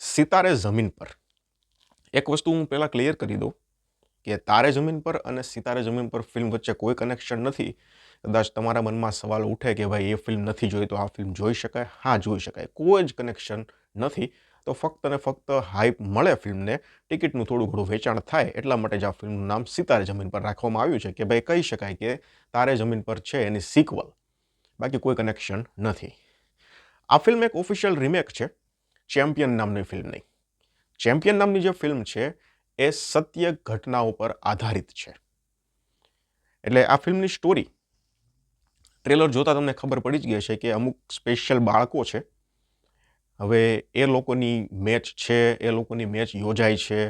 સિતારે ज़मीन पर એક વસ્તુ હું પહેલાં ક્લિયર કરી દઉં કે તારે ज़मीन पर અને સિતારે ज़मीन पर ફિલ્મ વચ્ચે કોઈ કનેક્શન નથી. કદાચ તમારા મનમાં સવાલ ઉઠે કે ભાઈ એ ફિલ્મ નથી જોઈ તો આ ફિલ્મ જોઈ શકાય? હા, જોઈ શકાય. કોઈ જ કનેક્શન નથી. તો ફક્ત અને ફક્ત હાઇપ મળે ફિલ્મને, ટિકિટનું થોડું ઘણું વેચાણ થાય એટલા માટે જ આ ફિલ્મનું નામ સિતારે ज़मीन પર રાખવામાં આવ્યું છે કે ભાઈ કહી શકાય કે તારે ज़मीन પર છે એની સિક્વલ, બાકી કોઈ કનેક્શન નથી. આ ફિલ્મ એક ઓફિશિયલ રિમેક છે ચેમ્પિયન નામની ફિલ્મની. ચેમ્પિયન નામની જે ફિલ્મ છે એ સત્ય ઘટનાઓ પર આધારિત છે. એટલે આ ફિલ્મની સ્ટોરી ટ્રેલર જોતા તમને ખબર પડી જ ગઈ છે કે અમુક સ્પેશિયલ બાળકો છે. હવે એ લોકોની મેચ છે, એ લોકોની મેચ યોજાય છે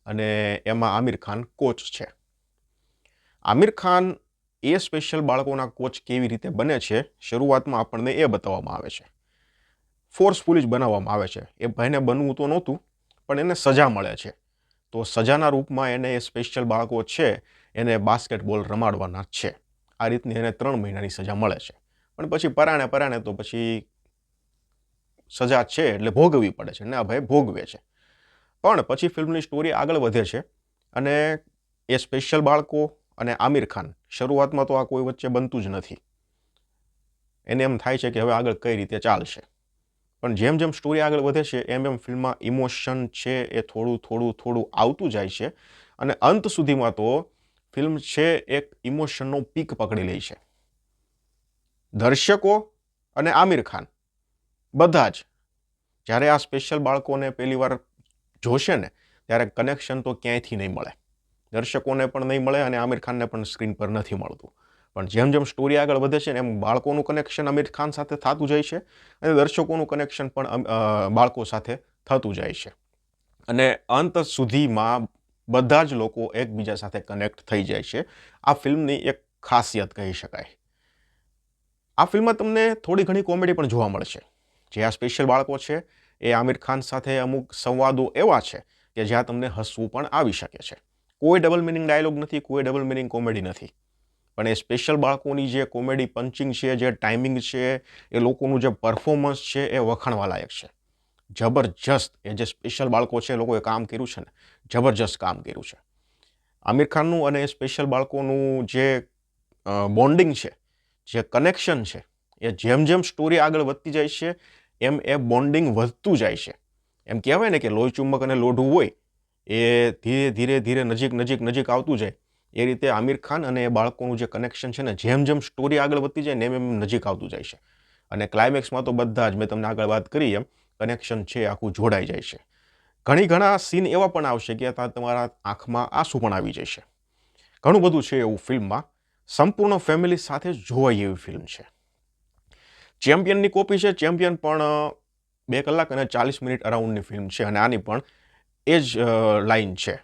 અને એમાં આમિર ખાન કોચ છે. આમિર ખાન એ સ્પેશિયલ બાળકોના કોચ કેવી રીતે બને છે શરૂઆતમાં આપણને એ બતાવવામાં આવે છે. ફોર્સફુલી જ બનાવવામાં આવે છે. એ ભાઈને બનવું તો નહોતું પણ એને સજા મળે છે. તો સજાના રૂપમાં એને એ સ્પેશિયલ બાળકો છે એને બાસ્કેટબોલ રમાડવાના છે. આ રીતની એને 3 મહિનાની સજા મળે છે. પણ પછી પરાણે તો પછી સજા છે એટલે ભોગવવી પડે છે ને આ ભાઈ ભોગવે છે. પણ પછી ફિલ્મની સ્ટોરી આગળ વધે છે અને એ સ્પેશિયલ બાળકો અને આમિર ખાન શરૂઆતમાં તો આ કોઈ વચ્ચે બનતું જ નથી. એને એમ થાય છે કે હવે આગળ કઈ રીતે ચાલશે. પણ જેમ જેમ સ્ટોરી આગળ વધે છે એમ ફિલ્મમાં ઇમોશન છે એ થોડું આવતું જાય છે અને અંત સુધીમાં તો ફિલ્મ છે એક ઇમોશનનો પીક પકડી લે છે. દર્શકો અને આમિર ખાન બધા જ જ્યારે આ સ્પેશિયલ બાળકોને પહેલી વાર જોશે ને ત્યારે કનેક્શન તો ક્યાંયથી નહીં મળે. દર્શકોને પણ નહીં મળે અને આમિર ખાનને પણ સ્ક્રીન પર નથી મળતું. પણ જેમ જેમ સ્ટોરી આગળ વધે છે ને એમ બાળકોનું કનેક્શન આમિર ખાન સાથે થતું જાય છે અને દર્શકોનું કનેક્શન પણ બાળકો સાથે થતું જાય છે. અને અંત સુધીમાં બધા જ લોકો એકબીજા સાથે કનેક્ટ થઈ જાય છે. આ ફિલ્મની એક ખાસિયત કહી શકાય. આ ફિલ્મમાં તમને થોડી ઘણી કોમેડી પણ જોવા મળશે. જે આ સ્પેશિયલ બાળકો છે એ આમિર ખાન સાથે અમુક સંવાદો એવા છે કે જ્યાં તમને હસવું પણ આવી શકે છે. કોઈ ડબલ મિનિંગ ડાયલોગ નથી, કોઈ ડબલ મિનિંગ કોમેડી નથી. પણ એ સ્પેશિયલ બાળકોની જે કોમેડી પંચિંગ છે, જે ટાઈમિંગ છે, એ લોકોનું જે પરફોર્મન્સ છે એ વખાણવા લાયક છે. જબરજસ્ત એ જે સ્પેશિયલ બાળકો છે એ લોકોએ કામ કર્યું છે ને, જબરજસ્ત કામ કર્યું છે. આમિર ખાનનું અને સ્પેશિયલ બાળકોનું જે બોન્ડિંગ છે, જે કનેક્શન છે, એ જેમ જેમ સ્ટોરી આગળ વધતી જાય છે એમ એ બોન્ડિંગ વધતું જાય છે. એમ કહેવાય ને કે લોહી ચુંબક અને લોઢું હોય એ ધીરે ધીરે નજીક આવતું જાય. એ રીતે આમિર ખાન અને એ બાળકોનું જે કનેક્શન છે ને જેમ જેમ સ્ટોરી આગળ વધતી જાય ને એમ નજીક આવતું જાય છે. અને ક્લાઇમેક્સમાં તો બધા જ મેં તમને આગળ વાત કરી એમ કનેક્શન છે આખું જોડાઈ જાય છે. ઘણા સીન એવા પણ આવશે કે તમારા આંખમાં આંસુ પણ આવી જશે. ઘણું બધું છે એવું ફિલ્મમાં. સંપૂર્ણ ફેમિલી સાથે જોવાય એવી ફિલ્મ છે. ચેમ્પિયનની કોપી છે. ચેમ્પિયન પણ 2 કલાક અને 40 મિનિટ અરાઉન્ડની ફિલ્મ છે અને આની પણ એ જ લાઇન છે.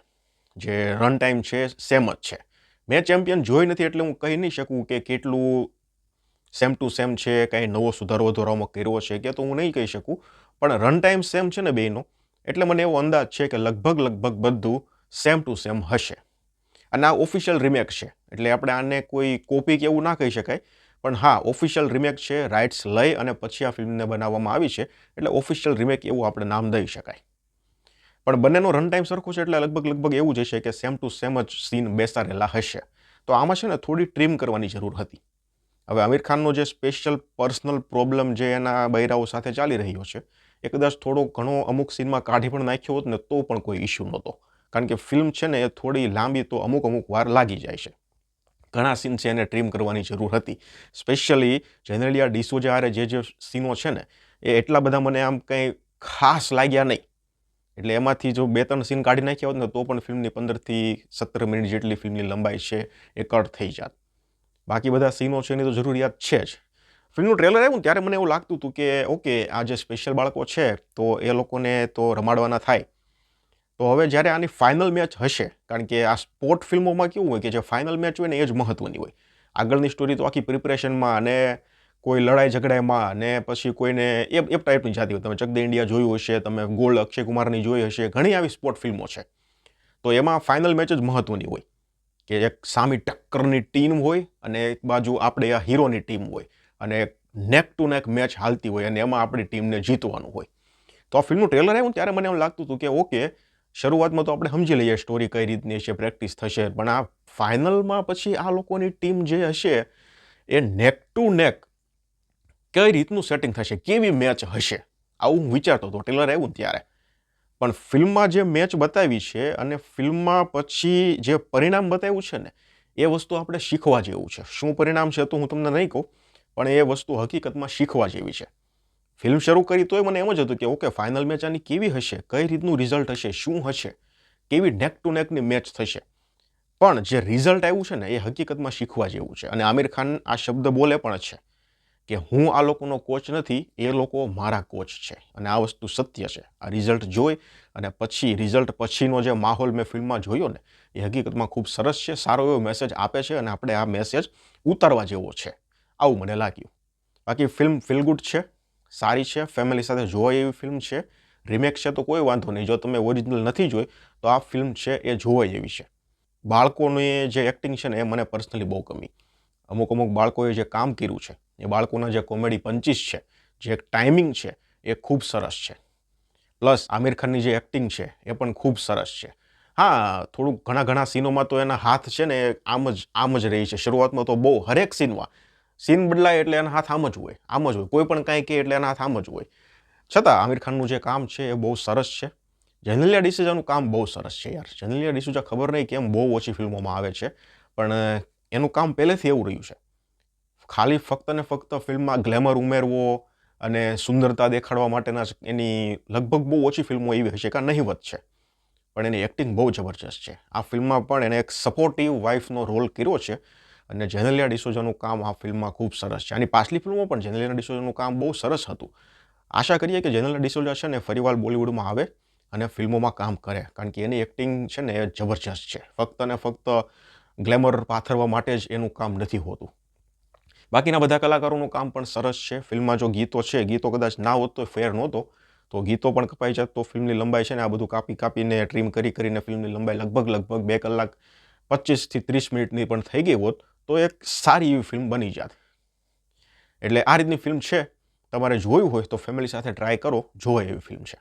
જે રન ટાઈમ છે સેમ જ છે. મેં ચેમ્પિયન જોઈ નથી એટલે હું કહી નહીં શકું કે કેટલું સેમ ટુ સેમ છે, કાંઈ નવો સુધારો વધારવામાં કર્યો છે કે તો હું નહીં કહી શકું. પણ રન ટાઈમ સેમ છે ને બેયનો, એટલે મને એવો અંદાજ છે કે લગભગ બધું સેમ ટુ સેમ હશે. અને આ ઓફિશિયલ રિમેક છે એટલે આપણે આને કોઈ કોપી કે એવું ના કહી શકાય. પણ હા, ઓફિશિયલ રિમેક છે. રાઇટ્સ લઈ અને પછી આ ફિલ્મને બનાવવામાં આવી છે એટલે ઓફિશિયલ રિમેક એવું આપણે નામ દઈ શકાય. પણ બંનેનો રન ટાઈમ સરખો છે એટલે લગભગ એવું જ હશે કે સેમ ટુ સેમ જ સીન બેસાડેલા હશે. તો આમાં છે ને થોડી ટ્રીમ કરવાની જરૂર હતી. હવે આમિર ખાનનો જે સ્પેશિયલ પર્સનલ પ્રોબ્લેમ જે એના બૈરાઓ સાથે ચાલી રહ્યો છે એ કદાચ થોડો ઘણો અમુક સીનમાં કાઢી પણ નાખ્યો હોત ને તો પણ કોઈ ઇશ્યુ નહોતો. કારણ કે ફિલ્મ છે ને એ થોડી લાંબી તો અમુક વાર લાગી જાય છે. ઘણા સીન છે એને ટ્રીમ કરવાની જરૂર હતી. સ્પેશિયલી જેનરલી આ ડિસોજા હારે જે સીનો છે ને એ એટલા બધા મને આમ કંઈ ખાસ લાગ્યા નહીં. એટલે એમાંથી જો 2-3 સીન કાઢી નાખ્યા હોત ને તો પણ ફિલ્મની 15થી 17 મિનિટ જેટલી ફિલ્મની લંબાઈ છે એ કટ થઈ જાત. બાકી બધા સીનો છે એની તો જરૂરિયાત છે જ. ફિલ્મનું ટ્રેલર આવ્યું ને ત્યારે મને એવું લાગતું હતું કે ઓકે, આ જે સ્પેશિયલ બાળકો છે તો એ લોકોને તો રમાડવાના થાય. તો હવે જ્યારે આની ફાઇનલ મેચ હશે, કારણ કે આ સ્પોર્ટ ફિલ્મોમાં કેવું હોય કે જે ફાઇનલ મેચ હોય ને એ જ મહત્ત્વની હોય. આગળની સ્ટોરી તો આખી પ્રિપરેશનમાં અને કોઈ લડાઈ ઝઘડામાં અને પછી કોઈને એ ટાઈપની જાતી હોય. તમે ચક દે ઇન્ડિયા જોયું હશે, તમે ગોલ્ડ અક્ષય કુમારની જોઈ હશે, ઘણી આવી સ્પોર્ટ ફિલ્મો છે. તો એમાં ફાઇનલ મેચ જ મહત્ત્વની હોય કે એક સામી ટક્કરની ટીમ હોય અને એક બાજુ આપણે આ હીરોની ટીમ હોય અને નેક ટુ નેક મેચ હાલતી હોય અને એમાં આપણી ટીમને જીતવાનું હોય. તો આ ફિલ્મનું ટ્રેલર આવ્યું ત્યારે મને એમ લાગતું હતું કે ઓકે, શરૂઆતમાં તો આપણે સમજી લઈએ સ્ટોરી કઈ રીતની હશે, પ્રેક્ટિસ થશે, પણ આ ફાઇનલમાં પછી આ લોકોની ટીમ જે હશે એ નેક ટુ નેક કઈ રીતનું સેટિંગ થશે, કેવી મેચ હશે, આવું હું વિચારતો હતો ટ્રેલર આવ્યું ત્યારે. પણ ફિલ્મમાં જે મેચ બતાવી છે અને ફિલ્મમાં પછી જે પરિણામ બતાવ્યું છે ને, એ વસ્તુ આપણે શીખવા જેવું છે. શું પરિણામ છે તો હું તમને નહીં કહું, પણ એ વસ્તુ હકીકતમાં શીખવા જેવી છે. ફિલ્મ શરૂ કરી તોય મને એમ જ હતું કે ઓકે, ફાઇનલ મેચ આની કેવી હશે, કઈ રીતનું રિઝલ્ટ હશે, શું હશે, કેવી નેક ટુ નેકની મેચ થશે. પણ જે રિઝલ્ટ આવ્યું છે ને એ હકીકતમાં શીખવા જેવું છે. અને આમિર ખાન આ શબ્દ બોલે પણ છે કે હું આ લોકોનો કોચ નથી, એ લોકો મારા કોચ છે. અને આ વસ્તુ સત્ય છે. આ રિઝલ્ટ જોઈ અને પછી રિઝલ્ટ પછીનો જે માહોલ મેં ફિલ્મમાં જોયો ને, એ હકીકતમાં ખૂબ સરસ છે, સારો એવો મેસેજ આપે છે અને આપણે આ મેસેજ ઉતારવા જેવો છે, આવું મને લાગ્યું. બાકી ફિલ્મ ફીલ ગુડ છે, સારી છે, ફેમિલી સાથે જોવાય એવી ફિલ્મ છે. રિમેક છે તો કોઈ વાંધો નહીં, જો તમે ઓરિજિનલ નથી જોઈ તો આ ફિલ્મ છે એ જોવાય એવી છે. બાળકોની જે એક્ટિંગ છે ને એ મને પર્સનલી બહુ ગમી. અમુક બાળકોએ જે કામ કર્યું છે, એ બાળકોના જે કોમેડી પંચીસ છે, જે એક ટાઈમિંગ છે, એ ખૂબ સરસ છે. પ્લસ આમિર ખાનની જે એક્ટિંગ છે એ પણ ખૂબ સરસ છે. હા, થોડુંક ઘણા સીનોમાં તો એના હાથ છે ને આમ જ રહી છે. શરૂઆતમાં તો બહુ હરેક સીનમાં સીન બદલાય એટલે એના હાથ આમ જ હોય. કોઈ પણ કાંઈ કહે એટલે એના હાથ આમ જ હોય. છતાં આમિર ખાનનું જે કામ છે એ બહુ સરસ છે. જેનેલિયા ડિસૂઝાનું કામ બહુ સરસ છે યાર. જેનેલિયા ડિસૂઝા ખબર નહીં કેમ બહુ ઓછી ફિલ્મોમાં આવે છે, પણ એનું કામ પહેલેથી એવું રહ્યું છે. ખાલી ફક્ત ને ફક્ત ફિલ્મમાં ગ્લેમર ઉમેરવો અને સુંદરતા દેખાડવા માટેના એની લગભગ બહુ ઓછી ફિલ્મો એવી હશે કે નહીવત છે, પણ એની એક્ટિંગ બહુ જબરજસ્ત છે. આ ફિલ્મમાં પણ એને એક સપોર્ટિવ વાઇફનો રોલ કર્યો છે અને જેનેલિયા ડિસૂઝાનું કામ આ ફિલ્મમાં ખૂબ સરસ છે. આની પાછલી ફિલ્મો પણ જેનેલિયા ડિસૂઝાનું કામ બહુ સરસ હતું. આશા કરીએ કે જેનેલિયા ડિસૂઝા છે ને ફરીવાર બોલિવૂડમાં આવે અને ફિલ્મોમાં કામ કરે, કારણ કે એની એક્ટિંગ છે ને એ જબરજસ્ત છે. ફક્ત ને ફક્ત ગ્લેમર પાથરવા માટે જ એનું કામ નથી હોતું. બાકીના બધા કલાકારોનું કામ પણ સરસ છે. ફિલ્મમાં જો ગીતો છે, ગીતો કદાચ ના હોત તો ફેર નહોતો, તો ગીતો પણ કપાઈ જાત તો ફિલ્મની લંબાઈ છે ને આ બધું કાપીને ટ્રીમ કરીને ફિલ્મની લંબાઈ લગભગ 2 કલાક 25 થી 30 મિનિટની પણ થઈ ગઈ હોત તો એક સારી એવી ફિલ્મ બની જાત. એટલે આ રીતની ફિલ્મ છે, તમારે જોયું હોય તો ફેમિલી સાથે ટ્રાય કરો, જોવાય એવી ફિલ્મ છે.